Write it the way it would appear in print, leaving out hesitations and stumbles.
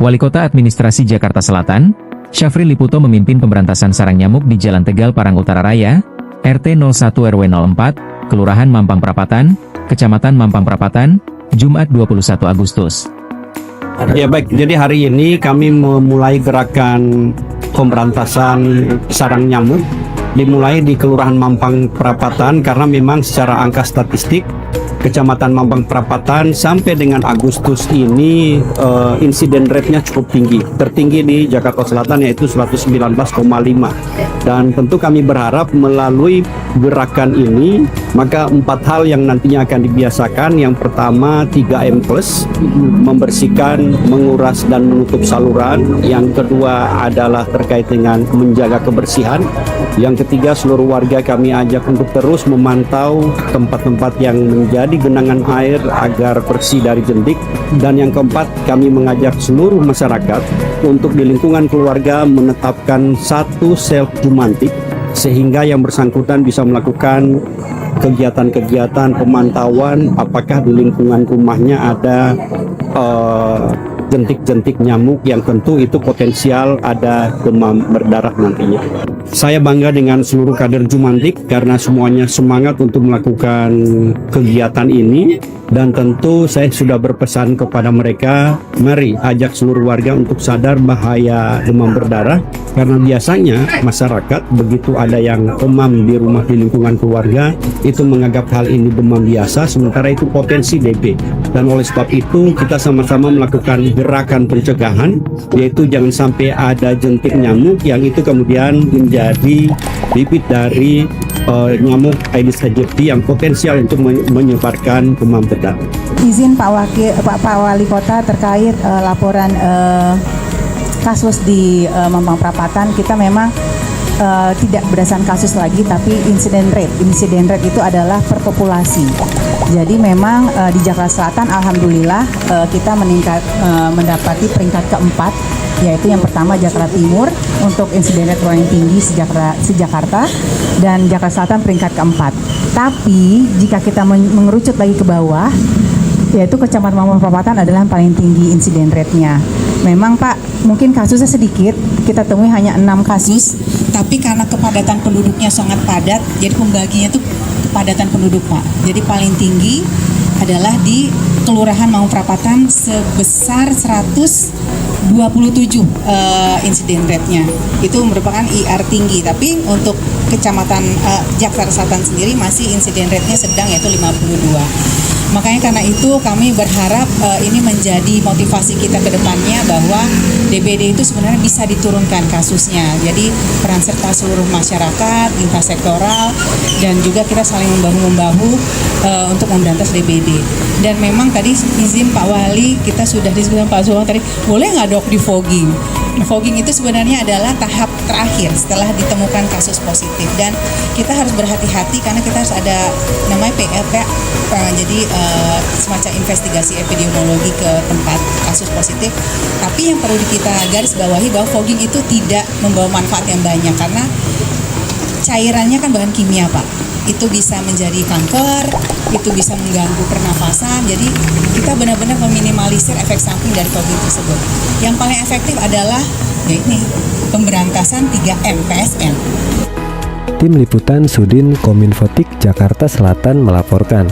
Wali Kota Administrasi Jakarta Selatan, Syafrin Liputo memimpin pemberantasan sarang nyamuk di Jalan Tegal Parang Utara Raya, RT 01 RW 04, Kelurahan Mampang Perapatan, Kecamatan Mampang Perapatan, Jumat 21 Agustus. Ya baik, jadi hari ini kami memulai gerakan pemberantasan sarang nyamuk dimulai di Kelurahan Mampang Perapatan karena memang secara angka statistik Kecamatan Mampang Perapatan sampai dengan Agustus ini insiden rate-nya cukup tinggi, tertinggi di Jakarta Selatan yaitu 119,5. Dan tentu kami berharap melalui gerakan ini maka 4 hal yang nantinya akan dibiasakan. Yang pertama 3M+, membersihkan, menguras dan menutup saluran. Yang kedua adalah terkait dengan menjaga kebersihan. Yang ketiga, seluruh warga kami ajak untuk terus memantau tempat-tempat yang menjadi genangan air agar bersih dari jentik. Dan yang keempat, kami mengajak seluruh masyarakat untuk di lingkungan keluarga menetapkan satu self jumantik sehingga yang bersangkutan bisa melakukan kegiatan-kegiatan pemantauan apakah di lingkungan rumahnya ada jentik-jentik nyamuk yang tentu itu potensial ada demam berdarah nantinya. Saya bangga dengan seluruh kader Jumantik karena semuanya semangat untuk melakukan kegiatan ini dan tentu saya sudah berpesan kepada mereka, mari ajak seluruh warga untuk sadar bahaya demam berdarah karena biasanya masyarakat begitu ada yang demam di rumah di lingkungan keluarga itu menganggap hal ini demam biasa sementara itu potensi DB dan oleh sebab itu kita sama-sama melakukan gerakan pencegahan yaitu jangan sampai ada jentik nyamuk yang itu kemudian menjadi bibit dari nyamuk Aedes aegypti yang potensial untuk menyebarkan demam berdarah. Izin Pak Wali Kota terkait laporan kasus di Mampang Perapatan, kita memang tidak berdasarkan kasus lagi tapi insiden rate. Insiden rate itu adalah per populasi. Jadi memang di Jakarta Selatan alhamdulillah kita mendapati peringkat keempat, yaitu yang pertama Jakarta Timur untuk insiden rate paling tinggi se-Jakarta dan Jakarta Selatan peringkat keempat. Tapi jika kita mengerucut lagi ke bawah, yaitu Kecamatan Mampang Perapatan adalah yang paling tinggi insiden rate-nya. Memang Pak, mungkin kasusnya sedikit, kita temui hanya 6 kasus, tapi karena kepadatan penduduknya sangat padat, jadi pembaginya itu kepadatan penduduk Pak. Jadi paling tinggi adalah di Kelurahan Mampang Perapatan sebesar 127 insiden rate-nya. Itu merupakan IR tinggi, tapi untuk Kecamatan Jakarta Selatan sendiri masih insiden rate-nya sedang yaitu 52. Makanya karena itu kami berharap ini menjadi motivasi kita ke depannya bahwa DBD itu sebenarnya bisa diturunkan kasusnya. Jadi peran serta seluruh masyarakat, lintas sektoral, dan juga kita saling membahu-membahu untuk memberantas DBD. Dan memang tadi izin Pak Wali, kita sudah diskusikan Pak Suwang tadi, boleh nggak dok di fogging? Fogging itu sebenarnya adalah tahap terakhir setelah ditemukan kasus positif dan kita harus berhati-hati karena kita harus ada namanya PLP, jadi semacam investigasi epidemiologi ke tempat kasus positif. Tapi yang perlu kita garis bawahi bahwa fogging itu tidak membawa manfaat yang banyak karena cairannya kan bahan kimia Pak. Itu bisa menjadi kanker, itu bisa mengganggu pernafasan. Jadi kita benar-benar meminimalisir efek samping dari fogging tersebut. Yang paling efektif adalah ya ini pemberantasan 3M PSN. Tim Liputan Sudin Kominfotik Jakarta Selatan melaporkan.